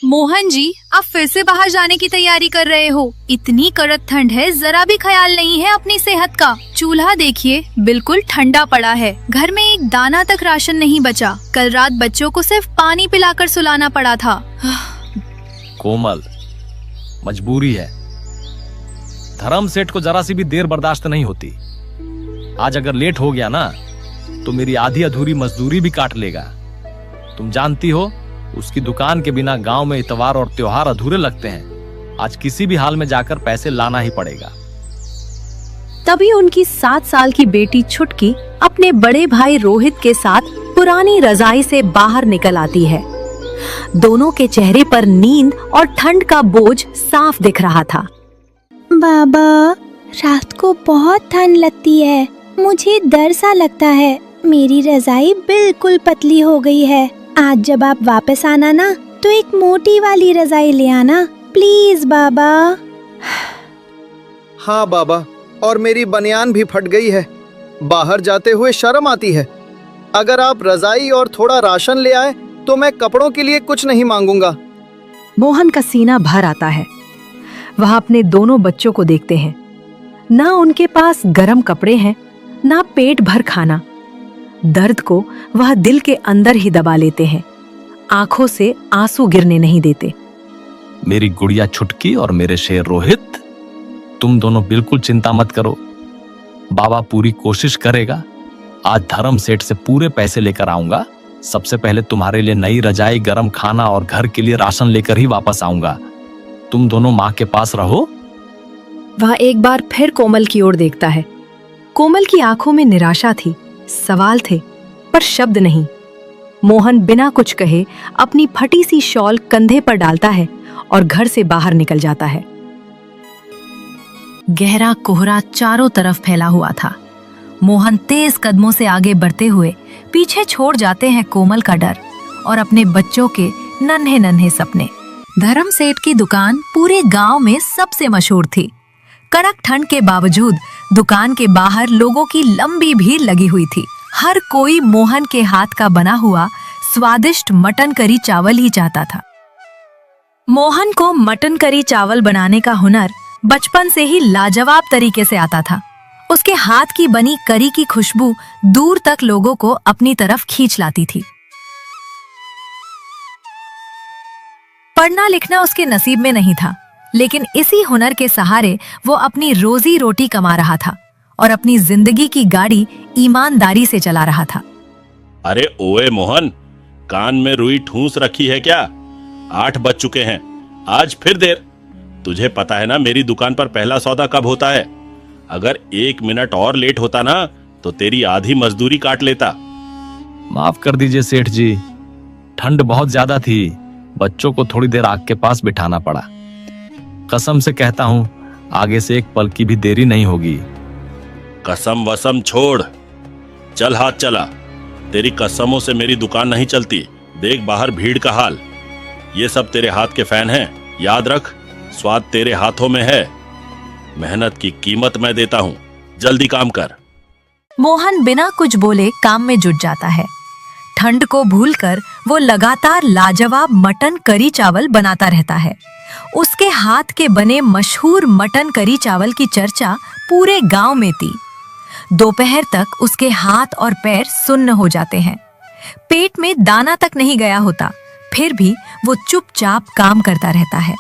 मोहन जी, आप फिर से बाहर जाने की तैयारी कर रहे हो। इतनी कड़क ठंड है, जरा भी ख्याल नहीं है अपनी सेहत का। चूल्हा देखिए, बिल्कुल ठंडा पड़ा है। घर में एक दाना तक राशन नहीं बचा। कल रात बच्चों को सिर्फ पानी पिलाकर सुलाना पड़ा था। कोमल, मजबूरी है। धर्म सेठ को जरा सी भी देर बर्दाश्त नहीं होती। आज अगर लेट हो गया ना तो मेरी आधी अधूरी मजदूरी भी काट लेगा। तुम जानती हो, उसकी दुकान के बिना गांव में इतवार और त्योहार अधूरे लगते हैं। आज किसी भी हाल में जाकर पैसे लाना ही पड़ेगा। तभी उनकी 7 साल की बेटी छुटकी अपने बड़े भाई रोहित के साथ पुरानी रजाई से बाहर निकल आती है। दोनों के चेहरे पर नींद और ठंड का बोझ साफ दिख रहा था। बाबा, रात को बहुत ठंड लगती है। मुझे डर सा लगता है। मेरी रजाई बिल्कुल पतली हो गई है। आज जब आप वापस आना ना तो एक मोटी वाली रजाई ले आना, प्लीज बाबा। हाँ बाबा, और मेरी बनियान भी फट गई है। बाहर जाते हुए शर्म आती है। अगर आप रजाई और थोड़ा राशन ले आए तो मैं कपड़ों के लिए कुछ नहीं मांगूंगा। मोहन का सीना भर आता है। वह अपने दोनों बच्चों को देखते हैं। ना उनके पास गर्म कपड़े हैं, ना पेट भर खाना। दर्द को वह दिल के अंदर ही दबा लेते हैं। आंखों से आंसू गिरने नहीं देते। मेरी गुड़िया छुटकी और मेरे शेर रोहित, तुम दोनों बिल्कुल चिंता मत करो। बाबा पूरी कोशिश करेगा। आज धर्म सेठ से पूरे पैसे लेकर आऊंगा। सबसे पहले तुम्हारे लिए नई रजाई, गरम खाना और घर के लिए राशन लेकर ही वापस आऊंगा। तुम दोनों माँ के पास रहो। वह एक बार फिर कोमल की ओर देखता है। कोमल की आंखों में निराशा थी, सवाल थे, पर शब्द नहीं। मोहन बिना कुछ कहे अपनी फटी सी शॉल कंधे पर डालता है और घर से बाहर निकल जाता है। गहरा कोहरा चारों तरफ फैला हुआ था। मोहन तेज कदमों से आगे बढ़ते हुए पीछे छोड़ जाते हैं कोमल का डर और अपने बच्चों के नन्हे नन्हे सपने। धर्म सेठ की दुकान पूरे गांव में सबसे मशहूर थी। कड़क ठंड के बावजूद दुकान के बाहर लोगों की लंबी भीड़ लगी हुई थी। हर कोई मोहन के हाथ का बना हुआ स्वादिष्ट मटन करी चावल ही चाहता था। मोहन को मटन करी चावल बनाने का हुनर बचपन से ही लाजवाब तरीके से आता था। उसके हाथ की बनी करी की खुशबू दूर तक लोगों को अपनी तरफ खींच लाती थी। पढ़ना लिखना उसके नसीब में नहीं था, लेकिन इसी हुनर के सहारे वो अपनी रोजी रोटी कमा रहा था और अपनी जिंदगी की गाड़ी ईमानदारी से चला रहा था। अरे ओए मोहन, कान में रुई ठूंस रखी है क्या? 8 बज चुके हैं, आज फिर देर। तुझे पता है ना मेरी दुकान पर पहला सौदा कब होता है? अगर 1 मिनट और लेट होता ना तो तेरी आधी मजदूरी काट लेता। माफ कर दीजिए सेठ जी, ठंड बहुत ज्यादा थी। बच्चों को थोड़ी देर आग के पास बिठाना पड़ा। कसम से कहता हूँ, आगे से एक पल की भी देरी नहीं होगी। कसम वसम छोड़, चल हाथ चला। तेरी कसमों से मेरी दुकान नहीं चलती। देख बाहर भीड़ का हाल। ये सब तेरे हाथ के फैन हैं। याद रख, स्वाद तेरे हाथों में है। मेहनत की कीमत मैं देता हूँ। जल्दी काम कर। मोहन बिना कुछ बोले काम में जुट जाता है। ठंड को भूलकर वो लगातार लाजवाब मटन करी चावल बनाता रहता है। उसके हाथ के बने मशहूर मटन करी चावल की चर्चा पूरे गांव में थी। दोपहर तक उसके हाथ और पैर सुन्न हो जाते हैं। पेट में दाना तक नहीं गया होता, फिर भी वो चुपचाप काम करता रहता है।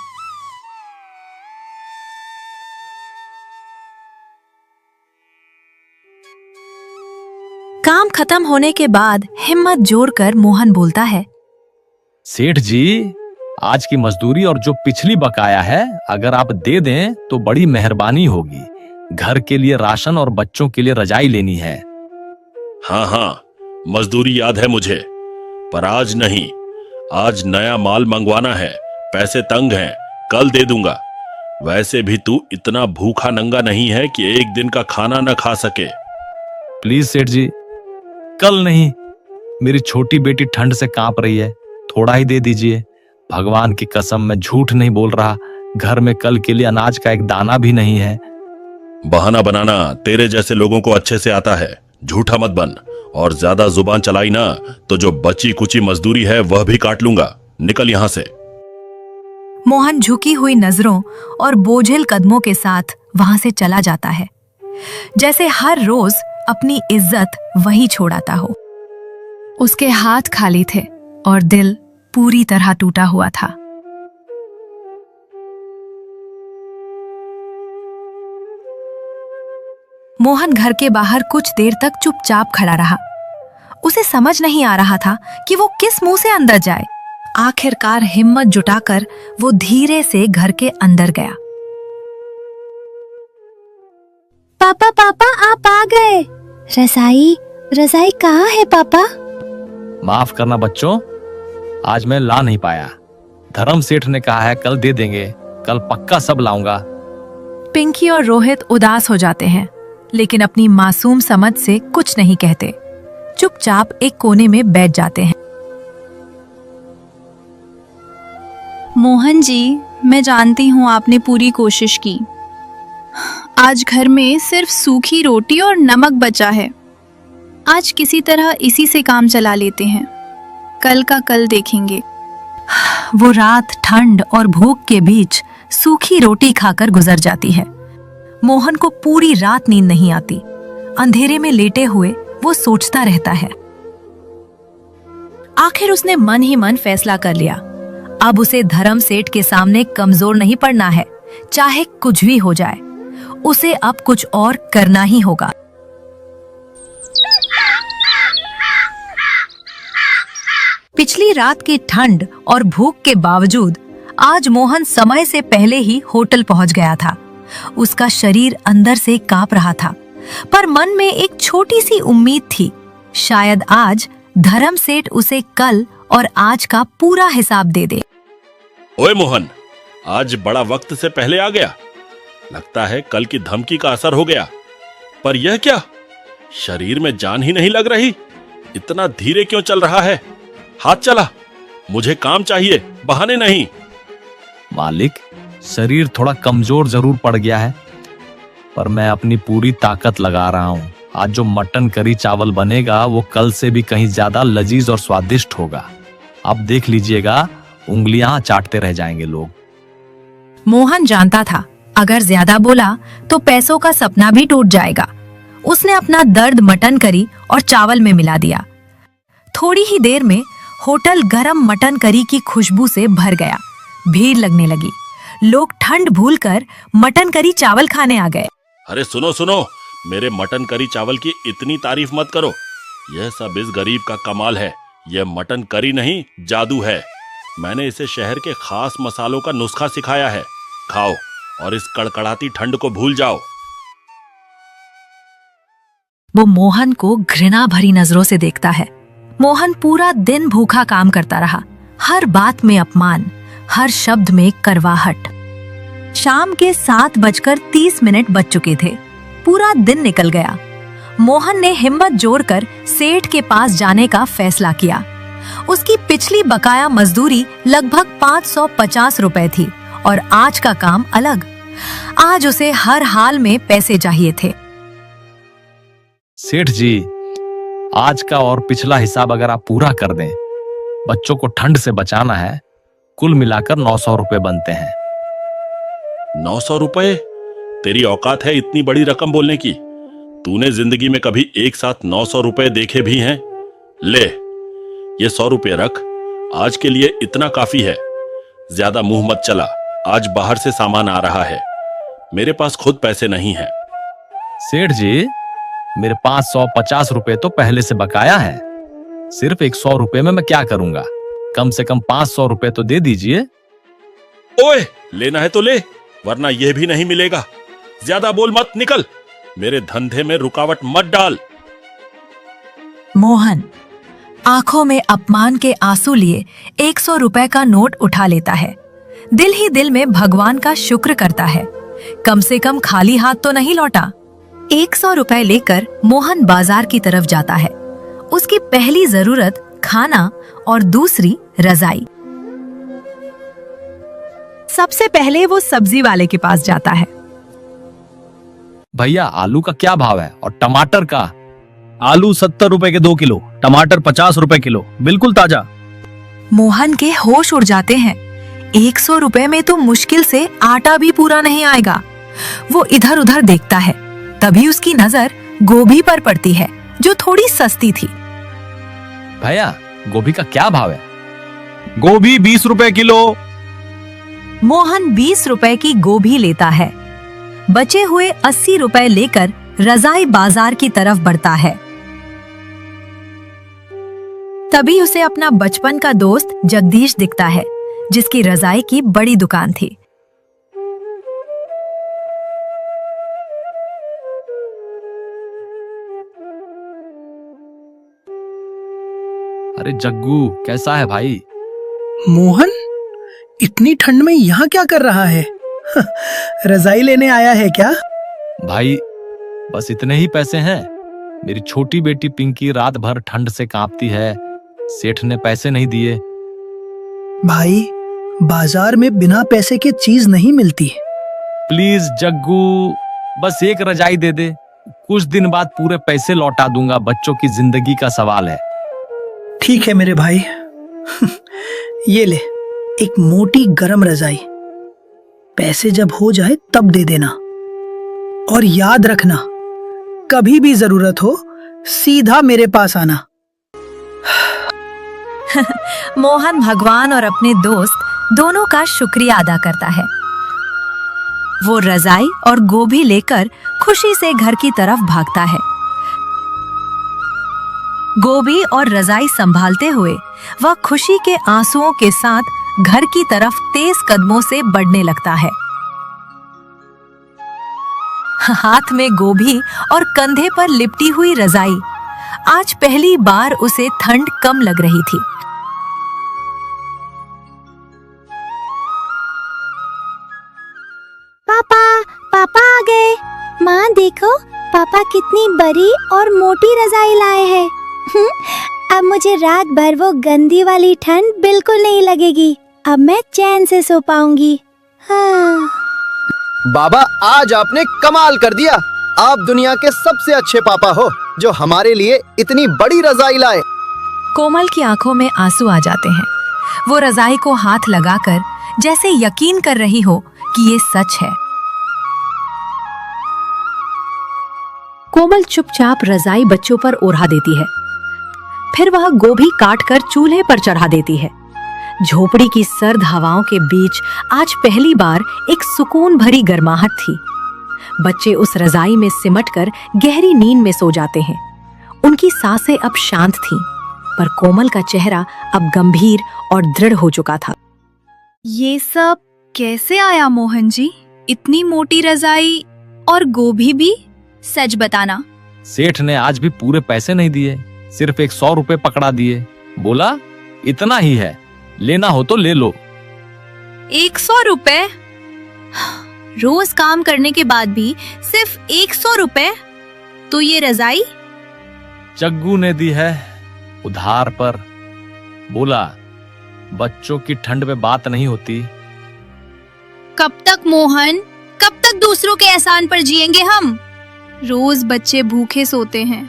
काम खत्म होने के बाद हिम्मत जोड़कर मोहन बोलता है, सेठ जी, आज की मजदूरी और जो पिछली बकाया है अगर आप दे दें तो बड़ी मेहरबानी होगी। घर के लिए राशन और बच्चों के लिए रजाई लेनी है। हाँ हाँ, मजदूरी याद है मुझे, पर आज नहीं। आज नया माल मंगवाना है। पैसे तंग हैं, कल दे दूंगा। वैसे भी तू इतना भूखा नंगा नहीं है कि एक दिन का खाना न खा सके। प्लीज सेठ जी, कल नहीं। मेरी छोटी बेटी ठंड से कांप रही है, थोड़ा ही दे दीजिए। भगवान की कसम, मैं झूठ नहीं बोल रहा। घर में कल के लिए अनाज का एक दाना भी नहीं है। बहाना बनाना तेरे जैसे लोगों को अच्छे से आता है। झूठा मत बन, और ज्यादा जुबान चलाई ना तो जो बची कुची मजदूरी है वह भी काट लूंगा। निकल यहां से। मोहन झुकी हुई नजरों और बोझिल कदमों के साथ वहां से चला जाता है, जैसे हर रोज अपनी इज्जत वहीं छोड़ाता हो। उसके हाथ खाली थे और दिल पूरी तरह टूटा हुआ था। मोहन घर के बाहर कुछ देर तक चुपचाप खड़ा रहा। उसे समझ नहीं आ रहा था कि वो किस मुंह से अंदर जाए। आखिरकार हिम्मत जुटाकर वो धीरे से घर के अंदर गया। पापा पापा आप आ गए। रजाई रजाई कहाँ है पापा? माफ करना बच्चों, आज मैं ला नहीं पाया। धर्म सेठ ने कहा है कल दे देंगे, कल पक्का सब लाऊंगा। पिंकी और रोहित उदास हो जाते हैं, लेकिन अपनी मासूम समझ से कुछ नहीं कहते। चुपचाप एक कोने में बैठ जाते हैं। मोहन जी, मैं जानती हूँ आपने पूरी कोशिश की। आज घर में सिर्फ सूखी रोटी और नमक बचा है। आज किसी तरह इसी से काम चला लेते हैं, कल का कल देखेंगे। वो रात ठंड और भूख के बीच सूखी रोटी खाकर गुजर जाती है। मोहन को पूरी रात नींद नहीं आती। अंधेरे में लेटे हुए वो सोचता रहता है। आखिर उसने मन ही मन फैसला कर लिया। अब उसे धर्म सेठ के सामने कमजोर नहीं पड़ना है, चाहे कुछ भी हो जाए। उसे अब कुछ और करना ही होगा। पिछली रात की ठंड और भूख के बावजूद आज मोहन समय से पहले ही होटल पहुंच गया था। उसका शरीर अंदर से कांप रहा था, पर मन में एक छोटी सी उम्मीद थी। शायद आज धर्म सेठ उसे कल और आज का पूरा हिसाब दे दे। ओए मोहन, आज बड़ा वक्त से पहले आ गया। लगता है कल की धमकी का असर हो गया। पर यह क्या, शरीर में जान ही नहीं लग रही। इतना धीरे क्यों चल रहा है? हाथ चला, मुझे काम चाहिए, बहाने नहीं। मालिक, शरीर थोड़ा कमजोर जरूर पड़ गया है, पर मैं अपनी पूरी ताकत लगा रहा हूँ। आज जो मटन करी चावल बनेगा वो कल से भी कहीं ज्यादा लजीज और स्वादिष्ट होगा। आप देख लीजिएगा, उंगलियां चाटते रह जाएंगे लोग। मोहन जानता था अगर ज्यादा बोला तो पैसों का सपना भी टूट जाएगा। उसने अपना दर्द मटन करी और चावल में मिला दिया। थोड़ी ही देर में होटल गरम मटन करी की खुशबू से भर गया। भीड़ लगने लगी। लोग ठंड भूलकर मटन करी चावल खाने आ गए। अरे सुनो सुनो, मेरे मटन करी चावल की इतनी तारीफ मत करो। यह सब इस गरीब का कमाल है। यह मटन करी नहीं, जादू है। मैंने इसे शहर के खास मसालों का नुस्खा सिखाया है। खाओ और इस कड़कड़ाती ठंड को भूल जाओ। वो मोहन को घृणा भरी नजरों से देखता है। मोहन पूरा दिन भूखा काम करता रहा। हर बात में अपमान, हर शब्द में करवाहट। शाम के 7:30 बज चुके थे। पूरा दिन निकल गया। मोहन ने हिम्मत जोड़कर सेठ के पास जाने का फैसला किया। उसकी पिछली बकाया मजदूरी लगभग 550 रुपए थी और आज का काम अलग। आज उसे हर हाल में पैसे चाहिए थे। सेठ जी, आज का और पिछला हिसाब अगर आप पूरा कर दें, बच्चों को ठंड से बचाना है, कुल मिलाकर 900 रुपए बनते हैं। 900 रुपए? तेरी औकात है इतनी बड़ी रकम बोलने की? तूने जिंदगी में कभी एक साथ 900 रुपए देखे भी हैं? ले, ये 100 रुपए रख। आज के लिए इतना काफी है। ज्यादा मुंह मत चला। आज बाहर से सामान आ रहा है, मेरे पास खुद पैसे नहीं हैं। सेठ जी, मेरे 550 रुपए तो पहले से बकाया है। सिर्फ 100 रुपए में मैं क्या करूंगा? कम से कम 500 रुपए तो दे दीजिए। ओए, लेना है तो ले, वरना यह भी नहीं मिलेगा। ज्यादा बोल मत, निकल। मेरे धंधे में रुकावट मत डाल। मोहन आंखों में अपमान के आंसू लिए 100 रुपए का नोट उठा लेता है। दिल ही दिल में भगवान का शुक्र करता है, कम से कम खाली हाथ तो नहीं लौटा। 100 रुपए लेकर मोहन बाजार की तरफ जाता है। उसकी पहली जरूरत खाना और दूसरी रजाई। सबसे पहले वो सब्जी वाले के पास जाता है। भैया, आलू का क्या भाव है और टमाटर का? आलू 70 रुपए के 2 किलो, टमाटर 50 रुपए किलो, बिल्कुल ताजा। मोहन के होश उड़ जाते हैं। 100 रुपए में तो मुश्किल से आटा भी पूरा नहीं आएगा। वो इधर उधर देखता है, तभी उसकी नजर गोभी पर पड़ती है जो थोड़ी सस्ती थी। भैया गोभी का क्या भाव है? गोभी 20 रुपए किलो। मोहन 20 रुपए की गोभी लेता है। बचे हुए 80 रुपए लेकर रजाई बाजार की तरफ बढ़ता है। तभी उसे अपना बचपन का दोस्त जगदीश दिखता है, जिसकी रजाई की बड़ी दुकान थी। अरे जग्गू, कैसा है भाई? मोहन, इतनी ठंड में यहाँ क्या कर रहा है? रजाई लेने आया है क्या? भाई बस इतने ही पैसे हैं। मेरी छोटी बेटी पिंकी रात भर ठंड से कांपती है, सेठ ने पैसे नहीं दिए। भाई, बाजार में बिना पैसे के चीज नहीं मिलती। प्लीज जग्गू, बस एक रजाई दे दे, कुछ दिन बाद पूरे पैसे लौटा दूंगा, बच्चों की जिंदगी का सवाल है। ठीक है मेरे भाई, ये ले एक मोटी गरम रजाई। पैसे जब हो जाए तब दे देना, और याद रखना कभी भी जरूरत हो सीधा मेरे पास आना। मोहन भगवान और अपने दोस्त दोनों का शुक्रिया अदा करता है। वो रजाई और गोभी लेकर खुशी से घर की तरफ भागता है। गोभी और रजाई संभालते हुए वह खुशी के आंसुओं के साथ घर की तरफ तेज कदमों से बढ़ने लगता है। हाथ में गोभी और कंधे पर लिपटी हुई रजाई, आज पहली बार उसे ठंड कम लग रही थी। पापा आ गए। माँ देखो, पापा कितनी बड़ी और मोटी रजाई लाए हैं। अब मुझे रात भर वो गंदी वाली ठंड बिल्कुल नहीं लगेगी। अब मैं चैन से सो पाऊंगी। हाँ। बाबा, आज आपने कमाल कर दिया। आप दुनिया के सबसे अच्छे पापा हो जो हमारे लिए इतनी बड़ी रजाई लाए। कोमल की आंखों में आंसू आ जाते हैं। वो रजाई को हाथ लगाकर जैसे यकीन कर रही हो कि ये सच है। कोमल चुपचाप रजाई बच्चों पर ओढ़ा देती है। फिर वह गोभी काटकर चूल्हे पर चढ़ा देती है। झोपड़ी की सर्द हवाओं के बीच आज पहली बार एक सुकून भरी गर्माहट थी। बच्चे उस रजाई में सिमटकर गहरी नींद में सो जाते हैं। उनकी सांसें अब शांत थीं, पर कोमल का चेहरा अब गंभीर और दृढ़ हो चुका था। ये सब कैसे आया मोहन जी? इतनी मोटी रजाई और गोभी भी? सच बताना। सेठ ने आज भी पूरे पैसे नहीं दिए, सिर्फ 100 रुपए पकड़ा दिए। बोला इतना ही है, लेना हो तो ले लो। 100 रुपए? रोज काम करने के बाद भी सिर्फ 100 रुपए? तो ये रजाई जग्गू ने दी है उधार पर। बोला बच्चों की ठंड में बात नहीं होती। कब तक मोहन, कब तक दूसरों के एहसान पर जिएंगे हम? रोज बच्चे भूखे सोते हैं,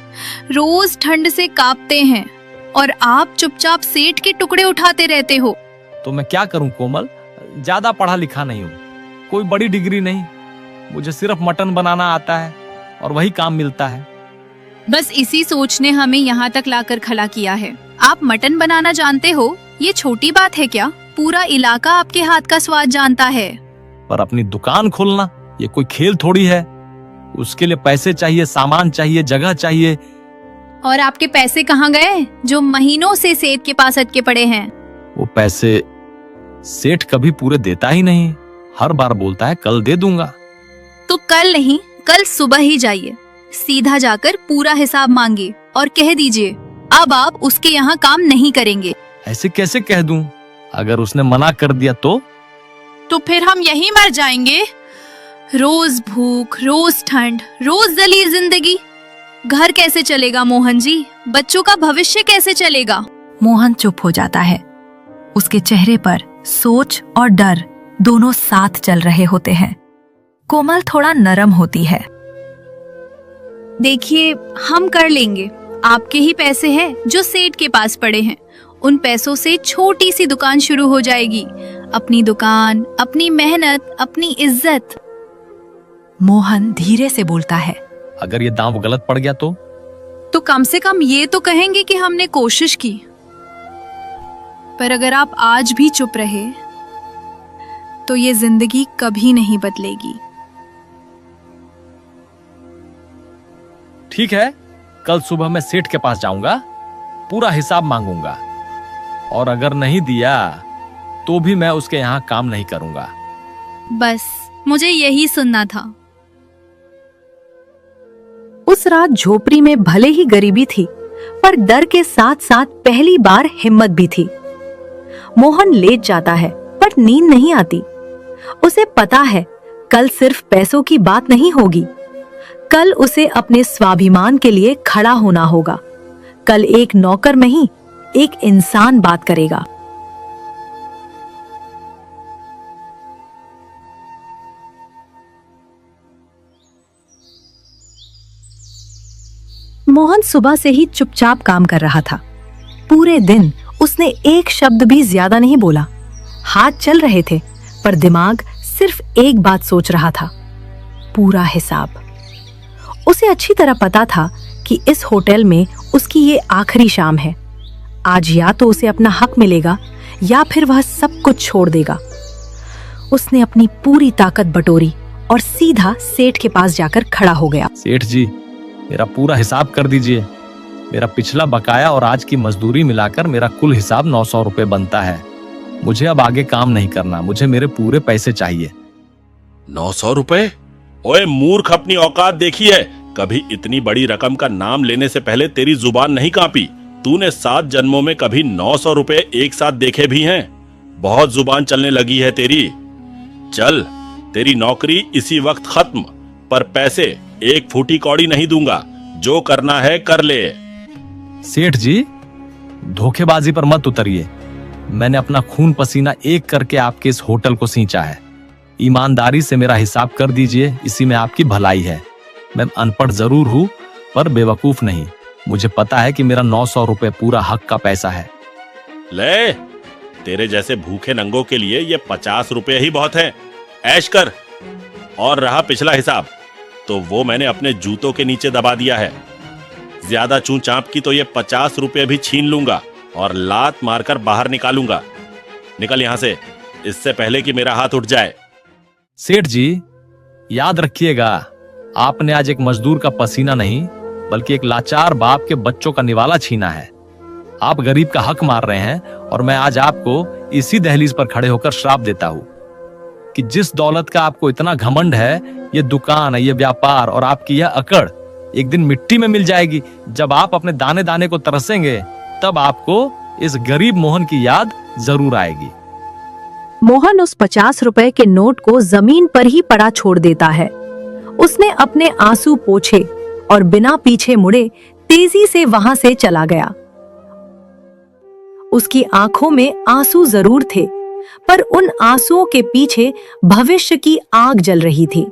रोज ठंड से कांपते हैं, और आप चुपचाप सेठ के टुकड़े उठाते रहते हो। तो मैं क्या करूं कोमल, ज्यादा पढ़ा लिखा नहीं हूं, कोई बड़ी डिग्री नहीं। मुझे सिर्फ मटन बनाना आता है और वही काम मिलता है। बस इसी सोच ने हमें यहाँ तक लाकर खड़ा किया है। आप मटन बनाना जानते हो, ये छोटी बात है क्या? पूरा इलाका आपके हाथ का स्वाद जानता है। पर अपनी दुकान खोलना ये कोई खेल थोड़ी है। उसके लिए पैसे चाहिए, सामान चाहिए, जगह चाहिए। और आपके पैसे कहाँ गए जो महीनों से सेठ के पास अटके पड़े हैं? वो पैसे सेठ कभी पूरे देता ही नहीं, हर बार बोलता है कल दे दूंगा। तो कल नहीं, कल सुबह ही जाइए, सीधा जाकर पूरा हिसाब मांगिए और कह दीजिए अब आप उसके यहाँ काम नहीं करेंगे। ऐसे कैसे कह दूं? अगर उसने मना कर दिया तो फिर हम यहीं मर जाएंगे। रोज भूख, रोज ठंड, रोज जलील जिंदगी। घर कैसे चलेगा मोहन जी? बच्चों का भविष्य कैसे चलेगा? मोहन चुप हो जाता है। उसके चेहरे पर सोच और डर दोनों साथ चल रहे होते हैं। कोमल थोड़ा नरम होती है। देखिए, हम कर लेंगे। आपके ही पैसे हैं जो सेठ के पास पड़े हैं। उन पैसों से छोटी सी दुकान शुरू हो जाएगी। अपनी दुकान, अपनी मेहनत, अपनी इज्जत। मोहन धीरे से बोलता है। अगर ये दांव गलत पड़ गया तो कम से कम ये तो कहेंगे कि हमने कोशिश की। पर अगर आप आज भी चुप रहे तो ये जिंदगी कभी नहीं बदलेगी। ठीक है, कल सुबह मैं सेठ के पास जाऊंगा, पूरा हिसाब मांगूंगा, और अगर नहीं दिया तो भी मैं उसके यहाँ काम नहीं करूंगा। बस मुझे यही सुनना था। उस रात झोपड़ी में भले ही गरीबी थी, पर डर के साथ साथ पहली बार हिम्मत भी थी। मोहन लेट जाता है, पर नींद नहीं आती। उसे पता है कल सिर्फ पैसों की बात नहीं होगी, कल उसे अपने स्वाभिमान के लिए खड़ा होना होगा। कल एक नौकर नहीं, एक इंसान बात करेगा। मोहन सुबह से ही चुपचाप काम कर रहा था। पूरे दिन उसने एक शब्द भी ज्यादा नहीं बोला। हाथ चल रहे थे, पर दिमाग सिर्फ एक बात सोच रहा था, पूरा हिसाब। उसे अच्छी तरह पता था कि इस होटल में उसकी ये आखिरी शाम है। आज या तो उसे अपना हक मिलेगा या फिर वह सब कुछ छोड़ देगा। उसने अपनी पूरी ताकत बटोरी और सीधा सेठ के पास जाकर खड़ा हो गया। सेठ जी, मेरा पूरा हिसाब कर दीजिए। मेरा पिछला बकाया और आज की मजदूरी मिलाकर मेरा कुल हिसाब 900 रुपए बनता है। मुझे अब आगे काम नहीं करना, मुझे मेरे पूरे पैसे चाहिए। 900 रुपए? ओए मूर्ख, अपनी औकात देखी है? कभी इतनी बड़ी रकम का नाम लेने से पहले तेरी जुबान नहीं कांपी? तूने 7 जन्मों में कभी 900 रुपए एक साथ देखे भी हैं? बहुत जुबान चलने लगी है तेरी। चल, तेरी नौकरी इसी वक्त खत्म, पर पैसे एक फूटी कौड़ी नहीं दूंगा। जो करना है कर ले। सेठ जी, धोखेबाजी पर मत उतरिए। मैंने अपना खून पसीना एक करके आपके इस होटल को सींचा है। ईमानदारी से मेरा हिसाब कर दीजिए, इसी में आपकी भलाई है। मैं अनपढ़ जरूर हूं, पर बेवकूफ नहीं। मुझे पता है कि मेरा 900 रुपए पूरा हक का पैसा है। ले, तेरे जैसे भूखे नंगों के लिए ये 50 रुपए ही बहुत है। ऐश कर। और रहा पिछला हिसाब, तो वो मैंने अपने जूतों के नीचे दबा दिया है। ज्यादा चूं चांप की तो ये 50 रुपए भी छीन लूंगा और लात मारकर बाहर निकालूंगा। निकल यहां से, इससे पहले कि मेरा हाथ उठ जाए। सेठ जी, याद रखिएगा, आपने आज एक मजदूर का पसीना नहीं, बल्कि एक लाचार बाप के बच्चों का निवाला छीना है। आप गरीब का हक मार रहे हैं, और मैं आज आपको इसी दहलीज पर खड़े होकर श्राप देता हूं कि जिस दौलत का आपको इतना घमंड है, ये दुकान, ये व्यापार और आपकी यह अकड़ एक दिन मिट्टी में मिल जाएगी। जब आप अपने दाने दाने को तरसेंगे, तब आपको इस गरीब मोहन की याद जरूर आएगी। मोहन उस 50 रुपए के नोट को जमीन पर ही पड़ा छोड़ देता है। उसने अपने आंसू पोंछे और बिना पीछे मुड़े तेजी से वहां से चला गया। उसकी आंखों में आंसू जरूर थे, पर उन आंसुओं के पीछे भविष्य की आग जल रही थी।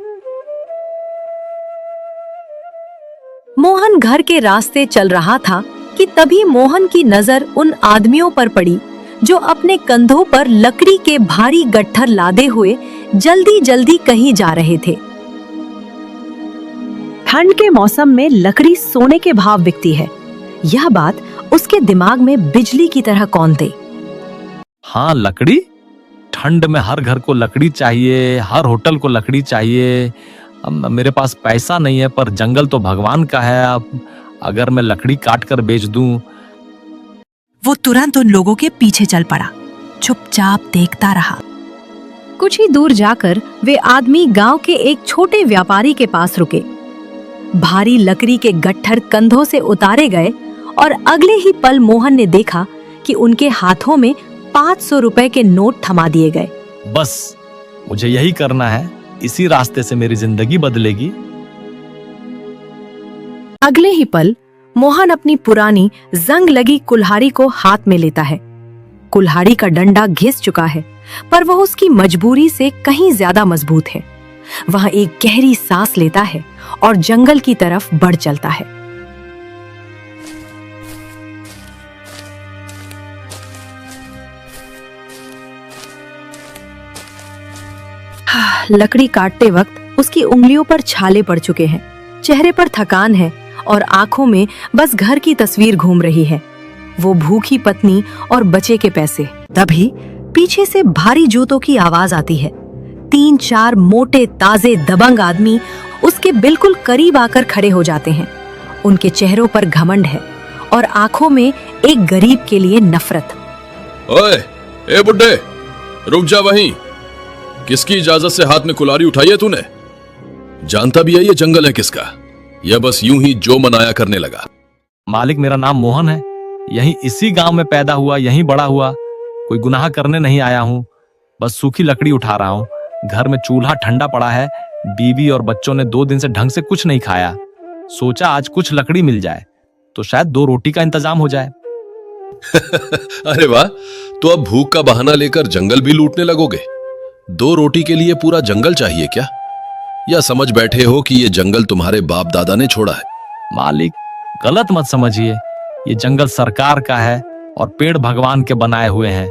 मोहन घर के रास्ते चल रहा था कि तभी मोहन की नजर उन आदमियों पर पड़ी जो अपने कंधों पर लकड़ी के भारी गट्ठर लादे हुए जल्दी जल्दी कहीं जा रहे थे। ठंड के मौसम में लकड़ी सोने के भाव बिकती है, यह बात उसके दिमाग में बिजली की तरह कौंधे। हाँ, लकड़ी? ठंड में हर घर को लकड़ी चाहिए, हर होटल को लकड़ी चाहिए। अब मेरे पास पैसा नहीं है, पर जंगल तो भगवान का है। अब अगर मैं लकड़ी काट कर बेच दूं। वो तुरंत उन लोगों के पीछे चल पड़ा, चुपचाप देखता रहा। कुछ ही दूर जाकर वे आदमी गांव के एक छोटे व्यापारी के पास रुके। भारी लकड़ी के गट्ठर कंधों से उतारे गए और अगले ही पल मोहन ने देखा कि उनके हाथों में 500 रुपए के नोट थमा दिए गए। बस मुझे यही करना है, इसी रास्ते से मेरी जिंदगी बदलेगी। अगले ही पल मोहन अपनी पुरानी जंग लगी कुल्हाड़ी को हाथ में लेता है। कुल्हाड़ी का डंडा घिस चुका है, पर वह उसकी मजबूरी से कहीं ज्यादा मजबूत है। वह एक गहरी सांस लेता है और जंगल की तरफ बढ़ चलता है। लकड़ी काटते वक्त उसकी उंगलियों पर छाले पड़ चुके हैं, चेहरे पर थकान है और आंखों में बस घर की तस्वीर घूम रही है, वो भूखी पत्नी और बचे के पैसे। तभी पीछे से भारी जूतों की आवाज आती है। 3-4 मोटे ताजे दबंग आदमी उसके बिल्कुल करीब आकर खड़े हो जाते हैं। उनके चेहरों पर घमंड है और आंखों में एक गरीब के लिए नफरत। ओए, ए बुड्ढे, रुक जा वहीं। किसकी इजाजत से हाथ में कुल्हाड़ी उठाई है तूने? जानता भी है ये जंगल है किसका, या बस यूं ही जो मनाया करने लगा? मालिक, मेरा नाम मोहन है, यहीं इसी गांव में पैदा हुआ, यहीं बड़ा हुआ। कोई गुनाह करने नहीं आया हूँ, बस सूखी लकड़ी उठा रहा हूँ। घर में चूल्हा ठंडा पड़ा है, बीवी और बच्चों ने 2 दिन से ढंग से कुछ नहीं खाया। सोचा आज कुछ लकड़ी मिल जाए तो शायद 2 रोटी का इंतजाम हो जाए। अरे वाह, तो अब भूख का बहाना लेकर जंगल भी लूटने लगोगे? 2 रोटी के लिए पूरा जंगल चाहिए क्या? या समझ बैठे हो कि ये जंगल तुम्हारे बाप दादा ने छोड़ा है? मालिक, गलत मत समझिए, ये जंगल सरकार का है और पेड़ भगवान के बनाए हुए हैं।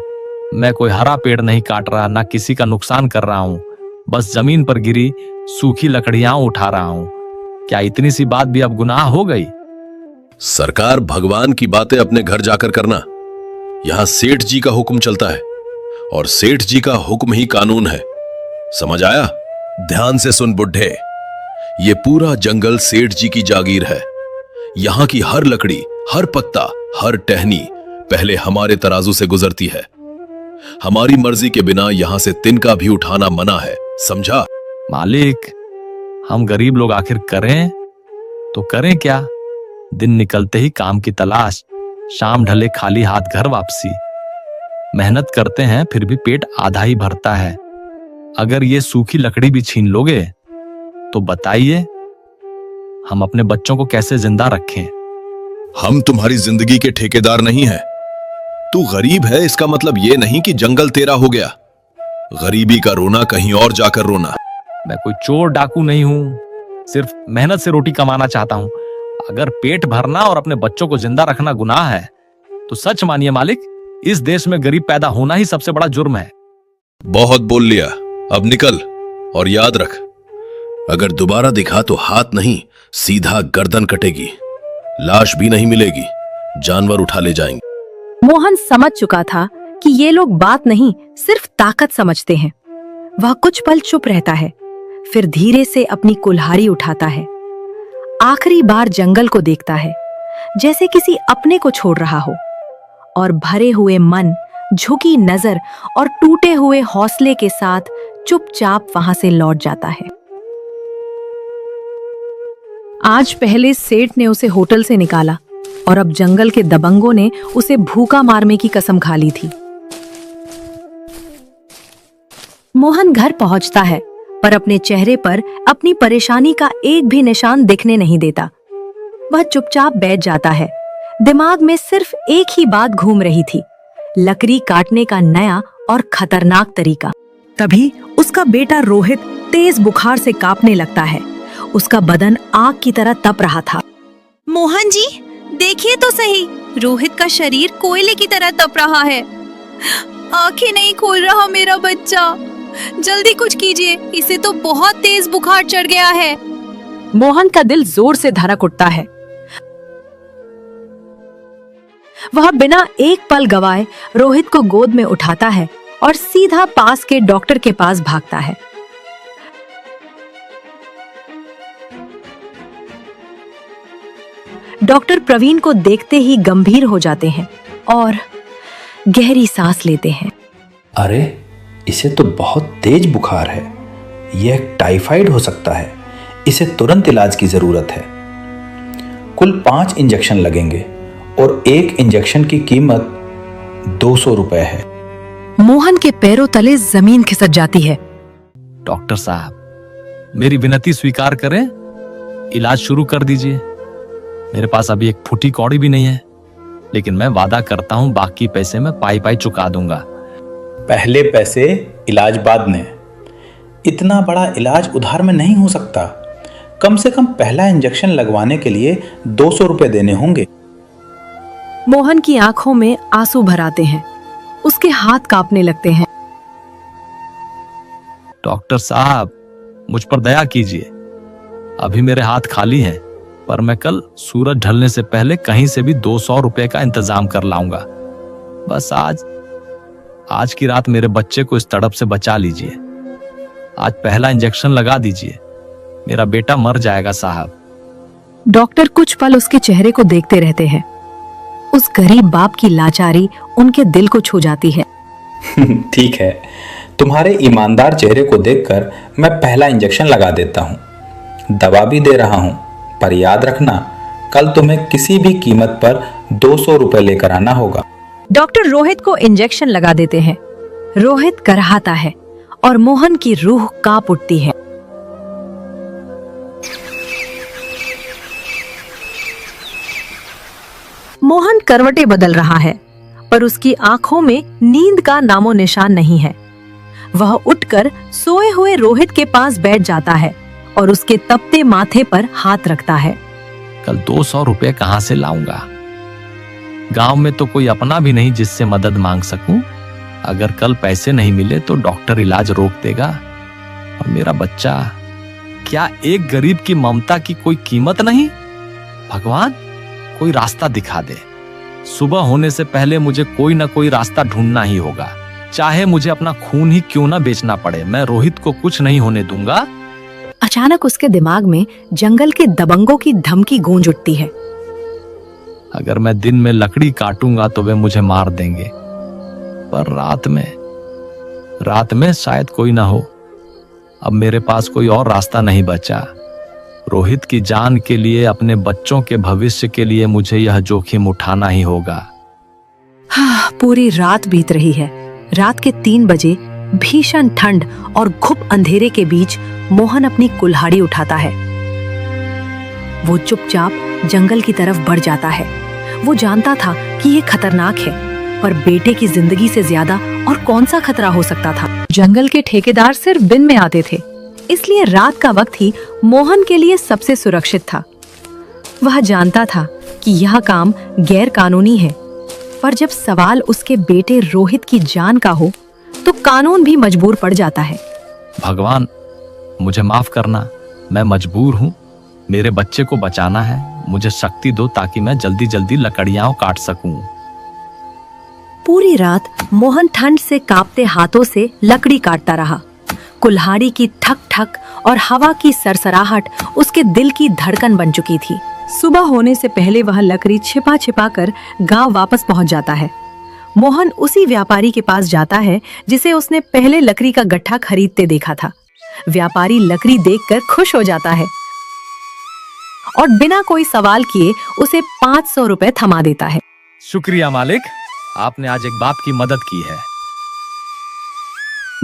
मैं कोई हरा पेड़ नहीं काट रहा, ना किसी का नुकसान कर रहा हूँ, बस जमीन पर गिरी सूखी लकड़ियां उठा रहा हूँ। क्या इतनी सी बात भी अब गुनाह हो गई? सरकार भगवान की बातें अपने घर जाकर करना। यहां सेठ जी का हुक्म चलता है और सेठ जी का हुक्म ही कानून है, समझ आया? ध्यान से सुन बुड्ढे, ये पूरा जंगल सेठ जी की जागीर है। यहां की हर लकड़ी, हर पत्ता, हर टहनी पहले हमारे तराजू से गुजरती है। हमारी मर्जी के बिना यहां से तिनका भी उठाना मना है, समझा? मालिक, हम गरीब लोग आखिर करें तो करें क्या? दिन निकलते ही काम की तलाश, शाम ढले खाली हाथ घर वापसी। मेहनत करते हैं फिर भी पेट आधा ही भरता है। अगर ये सूखी लकड़ी भी छीन लोगे तो बताइए हम अपने बच्चों को कैसे जिंदा रखें? हम तुम्हारी जिंदगी के ठेकेदार नहीं हैं। तू गरीब है इसका मतलब ये नहीं कि जंगल तेरा हो गया। गरीबी का रोना कहीं और जाकर रोना। मैं कोई चोर डाकू नहीं हूं, सिर्फ मेहनत से रोटी कमाना चाहता हूं। अगर पेट भरना और अपने बच्चों को जिंदा रखना गुनाह है तो सच मानिए मालिक, इस देश में गरीब पैदा होना ही सबसे बड़ा जुर्म है। बहुत बोल लिया, अब निकल। और याद रख, अगर दोबारा दिखा तो हाथ नहीं सीधा गर्दन कटेगी, लाश भी नहीं मिलेगी, जानवर उठा ले जाएंगे। मोहन समझ चुका था कि ये लोग बात नहीं सिर्फ ताकत समझते हैं। वह कुछ पल चुप रहता है, फिर धीरे से अपनी कुल्हाड़ी उठाता है। आखिरी बार जंगल को देखता है, जैसे किसी अपने को छोड़ रहा हो, और भरे हुए मन, झुकी नजर और टूटे हुए हौसले के साथ चुपचाप वहां से लौट जाता है। आज पहले सेठ ने उसे होटल से निकाला और अब जंगल के दबंगों ने उसे भूखा मारने की कसम खा ली थी। मोहन घर पहुंचता है पर अपने चेहरे पर अपनी परेशानी का एक भी निशान दिखने नहीं देता। वह चुपचाप बैठ जाता है। दिमाग में सिर्फ एक ही बात घूम रही थी, लकड़ी काटने का नया और खतरनाक तरीका। तभी उसका बेटा रोहित तेज बुखार से कांपने लगता है। उसका बदन आग की तरह तप रहा था। मोहन जी, देखिए तो सही, रोहित का शरीर कोयले की तरह तप रहा है। आंखें नहीं खोल रहा मेरा बच्चा, जल्दी कुछ कीजिए, इसे तो बहुत तेज बुखार चढ़ गया है। मोहन का दिल जोर से धड़क उठता है। वह बिना एक पल गवाए रोहित को गोद में उठाता है और सीधा पास के डॉक्टर के पास भागता है। डॉक्टर प्रवीण को देखते ही गंभीर हो जाते हैं और गहरी सांस लेते हैं। अरे, इसे तो बहुत तेज बुखार है, यह टाइफाइड हो सकता है, इसे तुरंत इलाज की जरूरत है। कुल 5 इंजेक्शन लगेंगे और एक इंजेक्शन की कीमत 200 रुपए है। मोहन के पैरों तले जमीन खिसक जाती है। डॉक्टर साहब, मेरी विनती स्वीकार करें, इलाज शुरू कर दीजिए। मेरे पास अभी एक फुटी कौड़ी भी नहीं है, लेकिन मैं वादा करता हूं बाकी पैसे मैं पाई पाई चुका दूंगा। पहले पैसे इलाज बाद में। इतना बड़ा इलाज उधार में नहीं हो सकता। कम से कम पहला इंजेक्शन लगवाने के लिए 200 रुपए देने होंगे। मोहन की आंखों में आंसू भर आते हैं, उसके हाथ कांपने लगते हैं। डॉक्टर साहब, मुझ पर दया कीजिए। अभी मेरे हाथ खाली हैं, पर मैं कल सूरज ढलने से पहले कहीं से भी 200 रुपए का इंतजाम कर लाऊंगा। बस आज की रात मेरे बच्चे को इस तड़प से बचा लीजिए। आज पहला इंजेक्शन लगा दीजिए, मेरा बेटा मर जाएगा साहब। डॉक्टर कुछ पल उसके चेहरे को देखते रहते हैं। उस गरीब बाप की लाचारी उनके दिल को छू जाती है। ठीक है, तुम्हारे ईमानदार चेहरे को देखकर मैं पहला इंजेक्शन लगा देता हूँ। दवा भी दे रहा हूँ, पर याद रखना कल तुम्हें किसी भी कीमत पर 200 रुपए लेकर आना होगा। डॉक्टर रोहित को इंजेक्शन लगा देते हैं। रोहित करहाता है और मोहन की रूह कांप उठती है। मोहन करवटें बदल रहा है, पर उसकी आंखों में नींद का नामो निशान नहीं है। वह उठकर सोए हुए रोहित के पास बैठ जाता है और उसके तपते माथे पर हाथ रखता है। कल 200 रुपए कहां से लाऊंगा? गांव में तो कोई अपना भी नहीं जिससे मदद मांग सकूं। अगर कल पैसे नहीं मिले तो डॉक्टर इलाज रोक देगा। और मेरा बच्चा, क्या एक गरीब की ममता की कोई कीमत नहीं? भगवान, कोई रास्ता दिखा दे। सुबह होने से पहले मुझे कोई ना कोई रास्ता ढूंढना ही होगा, चाहे मुझे अपना खून ही क्यों ना बेचना पड़े। मैं रोहित को कुछ नहीं होने दूंगा। अचानक उसके दिमाग में जंगल के दबंगों की धमकी गूंज उठती है। अगर मैं दिन में लकड़ी काटूंगा तो वे मुझे मार देंगे, पर रात में शायद कोई ना हो। अब मेरे पास कोई और रास्ता नहीं बचा। रोहित की जान के लिए, अपने बच्चों के भविष्य के लिए मुझे यह जोखिम उठाना ही होगा। पूरी रात बीत रही है। रात के 3 बजे भीषण ठंड और घुप अंधेरे के बीच मोहन अपनी कुल्हाड़ी उठाता है। वो चुपचाप जंगल की तरफ बढ़ जाता है। वो जानता था कि ये खतरनाक है, पर बेटे की जिंदगी से ज्यादा और कौन सा खतरा हो सकता था। जंगल के ठेकेदार सिर्फ दिन में आते थे, इसलिए रात का वक्त ही मोहन के लिए सबसे सुरक्षित था। वह जानता था कि यह काम गैर कानूनी है, पर जब सवाल उसके बेटे रोहित की जान का हो तो कानून भी मजबूर पड़ जाता है। भगवान, मुझे माफ करना, मैं मजबूर हूँ। मेरे बच्चे को बचाना है। मुझे शक्ति दो ताकि मैं जल्दी जल्दी लकड़ियां काट सकूं। पूरी रात मोहन ठंड से कांपते हाथों से लकड़ी काटता रहा। कुल्हाड़ी की ठक ठक और हवा की सरसराहट उसके दिल की धड़कन बन चुकी थी। सुबह होने से पहले वह लकड़ी छिपा छिपा कर गांव वापस पहुंच जाता है। मोहन उसी व्यापारी के पास जाता है जिसे उसने पहले लकड़ी का गट्ठा खरीदते देखा था। व्यापारी लकड़ी देखकर खुश हो जाता है और बिना कोई सवाल किए उसे 500 रुपए थमा देता है। शुक्रिया मालिक, आपने आज एक बाप की मदद की है।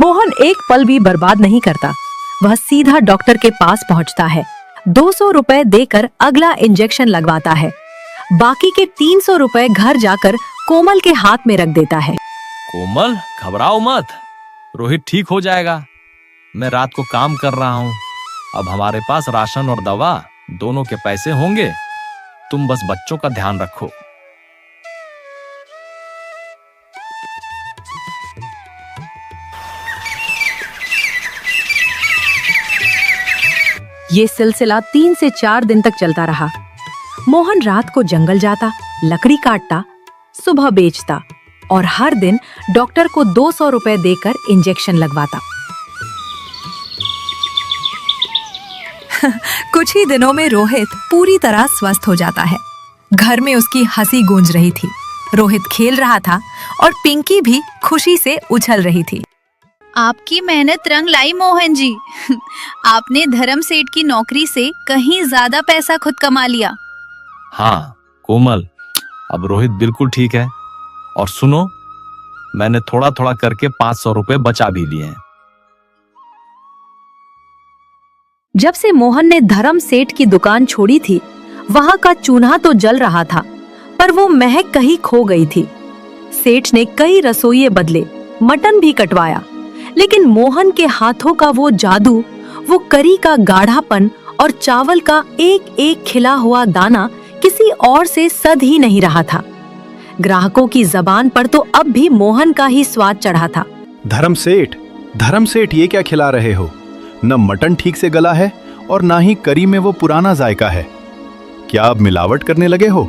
मोहन एक पल भी बर्बाद नहीं करता। वह सीधा डॉक्टर के पास पहुंचता है, 200 रुपए देकर अगला इंजेक्शन लगवाता है। बाकी के 300 रुपए घर जाकर कोमल के हाथ में रख देता है। कोमल, घबराओ मत, रोहित ठीक हो जाएगा। मैं रात को काम कर रहा हूँ। अब हमारे पास राशन और दवा दोनों के पैसे होंगे। तुम बस बच्चों का ध्यान रखो। ये सिलसिला 3 से 4 दिन तक चलता रहा। मोहन रात को जंगल जाता, लकड़ी काटता, सुबह बेचता और हर दिन डॉक्टर को 200 रुपए देकर इंजेक्शन लगवाता। कुछ ही दिनों में रोहित पूरी तरह स्वस्थ हो जाता है। घर में उसकी हंसी गूंज रही थी। रोहित खेल रहा था और पिंकी भी खुशी से उछल रही थी। आपकी मेहनत रंग लाई मोहन जी। आपने धर्म सेठ की नौकरी से कहीं ज्यादा पैसा खुद कमा लिया। हाँ कोमल, अब रोहित बिल्कुल ठीक है। और सुनो, मैंने थोड़ा थोड़ा करके 500 रुपए बचा भी लिए हैं। जब से मोहन ने धर्म सेठ की दुकान छोड़ी थी, वहां का चूल्हा तो जल रहा था, पर वो महक कहीं खो गई थी। सेठ ने कई रसोइये बदले, मटन भी कटवाया, लेकिन मोहन के हाथों का वो जादू, वो करी का गाढ़ापन और चावल का एक एक खिला हुआ दाना किसी और से सध ही नहीं रहा था। ग्राहकों की जबान पर तो अब भी मोहन का ही स्वाद चढ़ा था। धर्म सेठ, धर्म सेठ, ये क्या खिला रहे हो? न मटन ठीक से गला है और ना ही करी में वो पुराना जायका है। क्या आप मिलावट करने लगे हो?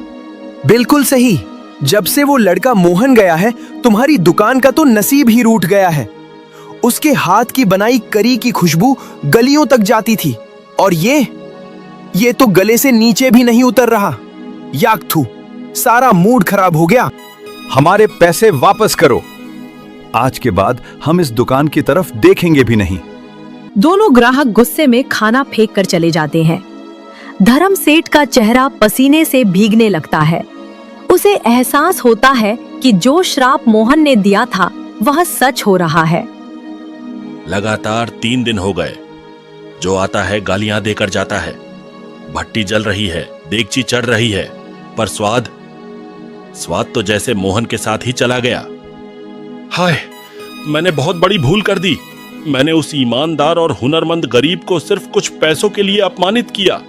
बिल्कुल सही। जब से वो लड़का मोहन गया है, तुम्हारी दुकान का तो नसीब ही रूठ गया है। उसके हाथ की बनाई करी की खुशबू गलियों तक जाती थी, और ये तो गले से नीचे भी नहीं उतर रहा। याकथू, सारा मूड खराब हो गया। हमारे पैसे वापस करो। आज के बाद हम इस दुकान की तरफ देखेंगे भी नहीं। दोनों ग्राहक गुस्से में खाना फेंक कर चले जाते हैं। धर्म सेठ का चेहरा पसीने से भीगने लगता है। उसे एहसास होता है कि जो श्राप मोहन ने दिया था वह सच हो रहा है। लगातार 3 दिन हो गए। जो आता है गालियां देकर जाता है। भट्टी जल रही है, देगची चढ़ रही है, पर स्वाद तो जैसे मोहन के साथ ही चला गया। हाय, मैंने बहुत बड़ी भूल कर दी। मैंने उस ईमानदार और हुनरमंद गरीब को सिर्फ कुछ पैसों के लिए अपमानित किया।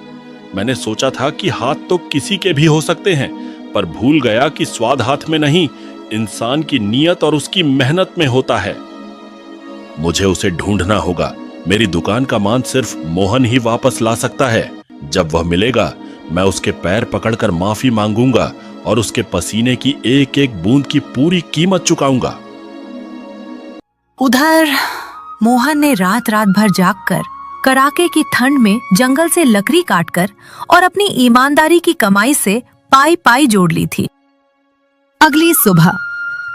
मैंने सोचा था कि हाथ तो किसी के भी हो सकते हैं, पर भूल गया कि स्वाद हाथ में नहीं, इंसान की नीयत और उसकी मेहनत में होता है। मुझे उसे ढूंढना होगा। मेरी दुकान का मान सिर्फ मोहन ही वापस ला सकता है। जब वह मिलेगा, मैं उसके पैर पकड़कर माफी मांगूंगा और उसके पसीने की एक एक बूंद की पूरी कीमत चुकाऊंगा। उधर मोहन ने रात रात भर जागकर कड़ाके की ठंड में जंगल से लकड़ी काटकर और अपनी ईमानदारी की कमाई से पाई पाई जोड़ ली थी। अगली सुबह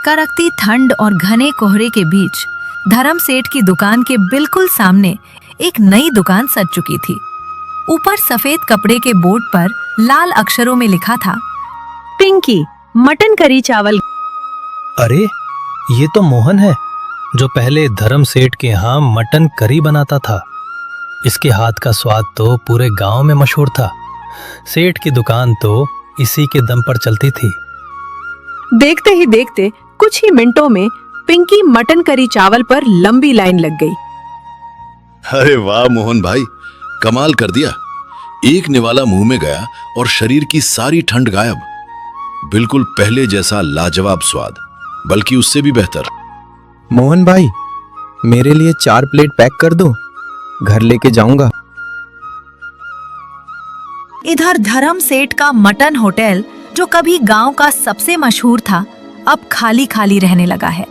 कड़कती ठंड और घने कोहरे के बीच धर्म सेठ की दुकान के बिल्कुल सामने एक नई दुकान सज चुकी थी। ऊपर सफेद कपड़े के बोर्ड पर लाल अक्षरों में लिखा था, पिंकी मटन करी चावल। अरे, ये तो मोहन है जो पहले धर्म सेठ के यहाँ मटन करी बनाता था। इसके हाथ का स्वाद तो पूरे गांव में मशहूर था। सेठ की दुकान तो इसी के दम पर चलती थी। देखते ही देखते कुछ ही मिनटों में पिंकी मटन करी चावल पर लंबी लाइन लग गई। अरे वाह मोहन भाई, कमाल कर दिया। एक निवाला मुंह में गया और शरीर की सारी ठंड गायब। बिल्कुल पहले जैसा लाजवाब स्वाद, बल्कि उससे भी बेहतर। मोहन भाई, मेरे लिए 4 प्लेट पैक कर दो, घर लेके जाऊंगा। इधर धर्म सेठ का मटन होटल, जो कभी गांव का सबसे मशहूर था, अब खाली खाली रहने लगा है।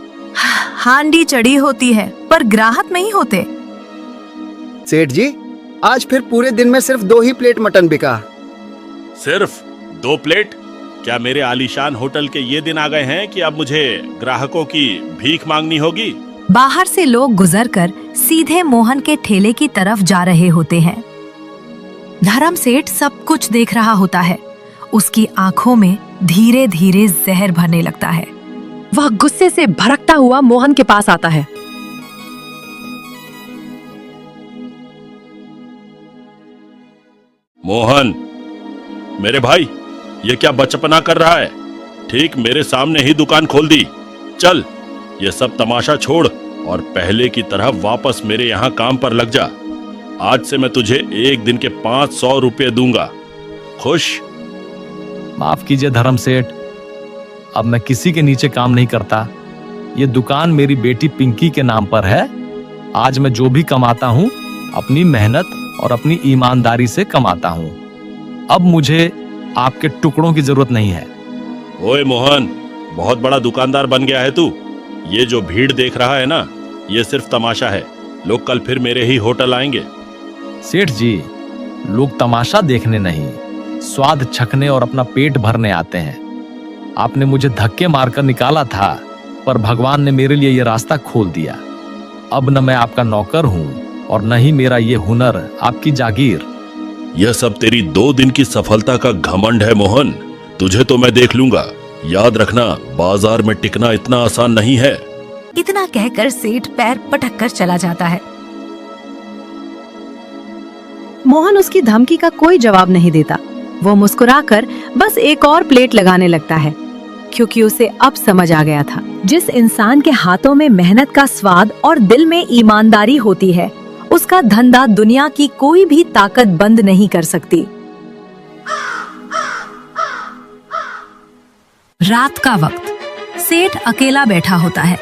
हांडी चढ़ी होती है पर ग्राहक नहीं होते। सेठ जी, आज फिर पूरे दिन में सिर्फ 2 ही प्लेट मटन बिका। सिर्फ 2 प्लेट? क्या मेरे आलीशान होटल के ये दिन आ गए हैं कि अब मुझे ग्राहकों की भीख मांगनी होगी? बाहर से लोग गुजरकर सीधे मोहन के ठेले की तरफ जा रहे होते हैं। धर्म सेठ सब कुछ देख रहा होता है। उसकी आंखों में धीरे धीरे जहर भरने लगता है। वह गुस्से से भड़कता हुआ मोहन के पास आता है। मोहन, मेरे भाई, ये क्या बचपना कर रहा है? ठीक मेरे सामने ही दुकान खोल दी। चल, ये सब तमाशा छोड़ और पहले की तरह वापस मेरे यहाँ काम पर लग जा। आज से मैं तुझे एक दिन के 500 रुपये दूंगा। खुश? माफ कीजिए धर्म सेठ, अब मैं किसी के नीचे काम नहीं करता। ये दुकान मेरी बेटी पिंकी के नाम पर है। आज मैं जो भी कमाता हूँ अपनी मेहनत और अपनी ईमानदारी से कमाता हूँ। अब मुझे आपके टुकड़ों की जरूरत नहीं है। ओए मोहन, बहुत बड़ा दुकानदार बन गया है तू। ये जो भीड़ देख रहा है ना, ये सिर्फ तमाशा है। लोग कल फिर मेरे ही होटल आएंगे। सेठ जी, लोग तमाशा देखने नहीं, स्वाद चखने और अपना पेट भरने आते हैं। आपने मुझे धक्के मारकर निकाला था, पर भगवान ने मेरे लिए ये रास्ता खोल दिया। अब न मैं आपका नौकर हूँ और न ही मेरा ये हुनर आपकी जागीर। यह सब तेरी 2 दिन की सफलता का घमंड है मोहन। तुझे तो मैं देख लूंगा। याद रखना, बाजार में टिकना इतना आसान नहीं है। इतना कहकर सेठ पैर पटक कर चला जाता है। मोहन उसकी धमकी का कोई जवाब नहीं देता। वो मुस्कुराकर बस एक और प्लेट लगाने लगता है, क्योंकि उसे अब समझ आ गया था, जिस इंसान के हाथों में मेहनत का स्वाद और दिल में ईमानदारी होती है, उसका धंधा दुनिया की कोई भी ताकत बंद नहीं कर सकती। रात का वक्त, सेठ अकेला बैठा होता है।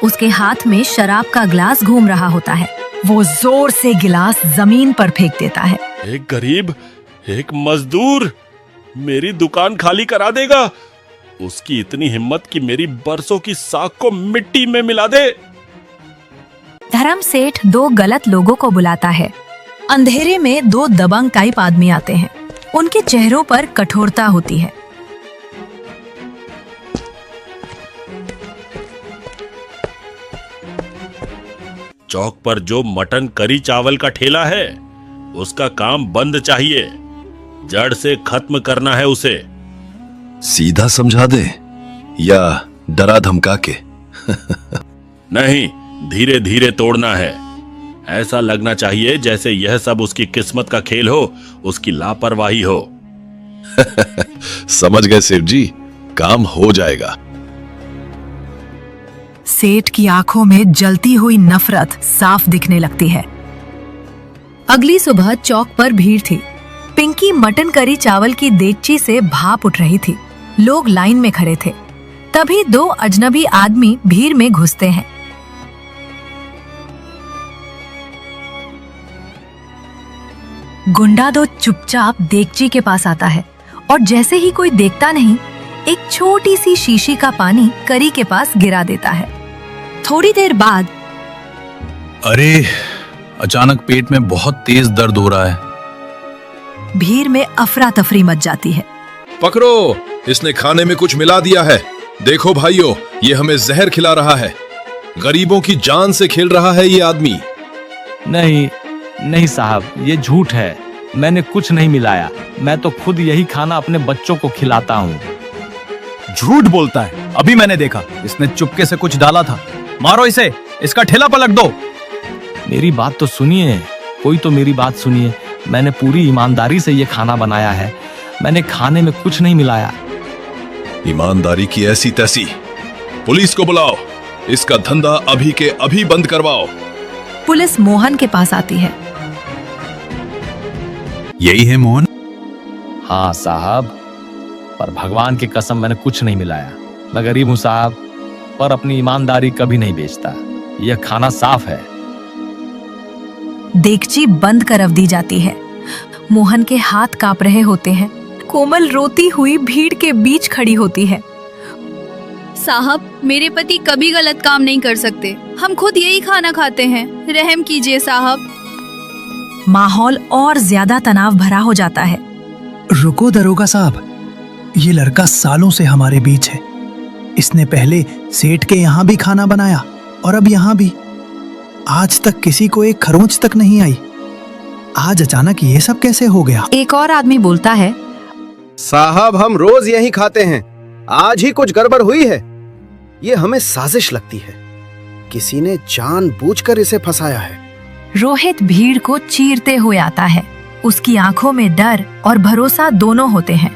उसके हाथ में शराब का ग्लास घूम रहा होता है। वो जोर से गिलास जमीन पर फेंक देता है। एक गरीब, एक मजदूर मेरी दुकान खाली करा देगा। उसकी इतनी हिम्मत कि मेरी बरसों की साख को मिट्टी में मिला दे। धर्म सेठ दो गलत लोगों को बुलाता है। अंधेरे में दो दबंग टाइप आदमी आते हैं। उनके चेहरों पर कठोरता होती है। चौक पर जो मटन करी चावल का ठेला है, उसका काम बंद चाहिए। जड़ से खत्म करना है उसे। सीधा समझा दे या डरा धमका के? नहीं, धीरे धीरे तोड़ना है। ऐसा लगना चाहिए जैसे यह सब उसकी किस्मत का खेल हो, उसकी लापरवाही हो। समझ गए सेठ जी, काम हो जाएगा। सेठ की आंखों में जलती हुई नफरत साफ दिखने लगती है। अगली सुबह चौक पर भीड़ थी। पिंकी मटन करी चावल की देगची से भाप उठ रही थी। लोग लाइन में खड़े थे। तभी दो अजनबी आदमी भीड़ में घुसते हैं। गुंडा दो चुपचाप देगची के पास आता है और जैसे ही कोई देखता नहीं, एक छोटी सी शीशी का पानी करी के पास गिरा देता है। थोड़ी देर बाद अरे, अचानक पेट में बहुत तेज दर्द हो रहा है। भीड़ में अफरा तफरी मच जाती है। पकड़ो, इसने खाने में कुछ मिला दिया है। देखो भाइयों, ये हमें जहर खिला रहा है। गरीबों की जान से खेल रहा है ये आदमी। नहीं नहीं साहब, ये झूठ है। मैंने कुछ नहीं मिलाया। मैं तो खुद यही खाना अपने बच्चों को खिलाता हूँ। झूठ बोलता है। अभी मैंने देखा, इसने चुपके से कुछ डाला था। मारो इसे, इसका ठेला पलट दो। मेरी बात तो सुनिए, कोई तो मेरी बात सुनिए। मैंने पूरी ईमानदारी से ये खाना बनाया है। मैंने खाने में कुछ नहीं मिलाया। ईमानदारी की ऐसी तैसी। पुलिस को बुलाओ, इसका धंधा अभी के अभी बंद करवाओ। पुलिस मोहन के पास आती है। यही है मोहन? हाँ साहब, पर भगवान की कसम मैंने कुछ नहीं मिलाया। मैं गरीब हूँ साहब, पर अपनी ईमानदारी कभी नहीं बेचता। यह खाना साफ है। देगची बंद कर दी जाती है। मोहन के हाथ कांप रहे होते हैं। कोमल रोती हुई भीड़ के बीच खड़ी होती है। साहब, मेरे पति कभी गलत काम नहीं कर सकते। हम खुद यही खाना खाते हैं। रहम कीजिए साहब। माहौल और ज्यादा तनाव भरा हो जाता है। रुको दरोगा साहब, ये लड़का सालों से हमारे बीच है। इसने पहले सेठ के यहाँ भी खाना बनाया और अब यहाँ भी। आज तक किसी को एक खरोंच तक नहीं आई। आज अचानक ये सब कैसे हो गया? एक और आदमी बोलता है, साहब हम रोज यही खाते हैं। आज ही कुछ गड़बड़ हुई है। ये हमें साजिश लगती है। किसी ने जानबूझकर इसे फंसाया है। रोहित भीड़ को चीरते हुए आता है। उसकी आंखों में डर और भरोसा दोनों होते हैं।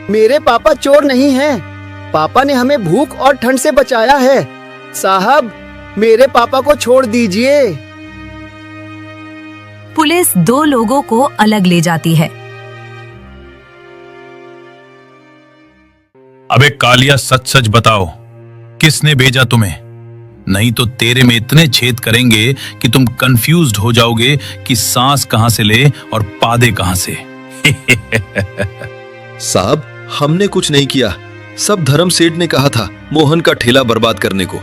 मेरे पापा चोर नहीं हैं। पापा ने हमें भूख और ठंड से बचाया है। साहब, मेरे पापा को छोड़ दीजिए। पुलिस दो लोगों को अलग ले जाती है। अबे कालिया, सच सच बताओ, किसने भेजा तुम्हें? नहीं तो तेरे में इतने छेद करेंगे कि तुम कंफ्यूज्ड हो जाओगे कि सांस कहां से ले और पादे कहां से। साहब, हमने कुछ नहीं किया। सब धर्म सेठ ने कहा था मोहन का ठेला बर्बाद करने को।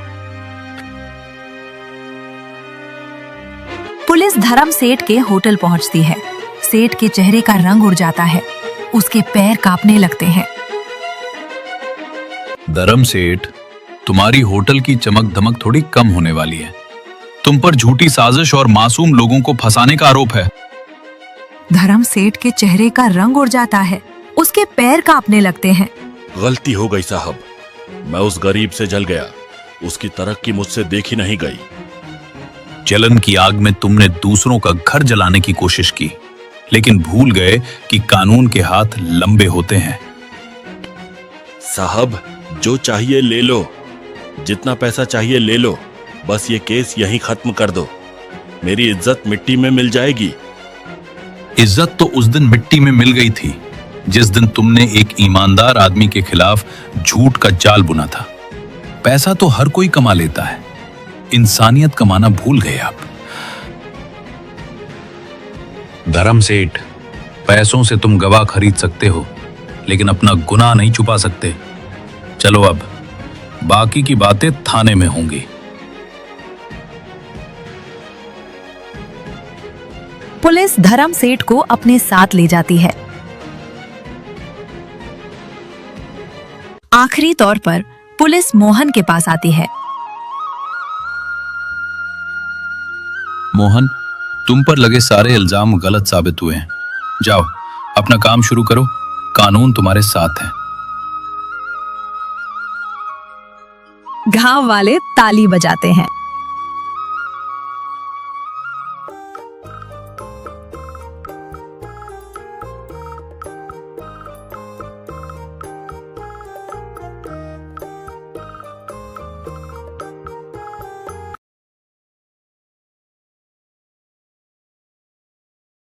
पुलिस धर्म सेठ के होटल पहुंचती है। सेठ के चेहरे का रंग उड़ जाता है। उसके पैर कांपने लगते हैं। धर्म सेठ, तुम्हारी होटल की चमक धमक थोड़ी कम होने वाली है। तुम पर झूठी साजिश और मासूम लोगों को फंसाने का आरोप है। धर्म सेठ के चेहरे का रंग उड़ जाता है। उसके पैर कांपने लगते हैं। गलती हो गई साहब। मैं उस गरीब से जल गया। उसकी तरक्की मुझसे देखी नहीं गई। जलन की आग में तुमने दूसरों का घर जलाने की कोशिश की, लेकिन भूल गए कि कानून के हाथ लंबे होते हैं। साहब, जो चाहिए ले लो, जितना पैसा चाहिए ले लो। बस ये केस यहीं खत्म कर दो। मेरी इज्जत मिट्टी में मिल जाएगी। इज्जत तो उस दिन मिट्टी में मिल गई थी जिस दिन तुमने एक ईमानदार आदमी के खिलाफ झूठ का जाल बुना था। पैसा तो हर कोई कमा लेता है, इंसानियत कमाना भूल गए आप। धर्म सेठ, पैसों से तुम गवाह खरीद सकते हो, लेकिन अपना गुनाह नहीं छुपा सकते। चलो अब बाकी की बातें थाने में होंगी। पुलिस धर्म सेठ को अपने साथ ले जाती है। आखिरी तौर पर पुलिस मोहन के पास आती है। मोहन, तुम पर लगे सारे इल्जाम गलत साबित हुए हैं। जाओ अपना काम शुरू करो, कानून तुम्हारे साथ है। गांव वाले ताली बजाते हैं।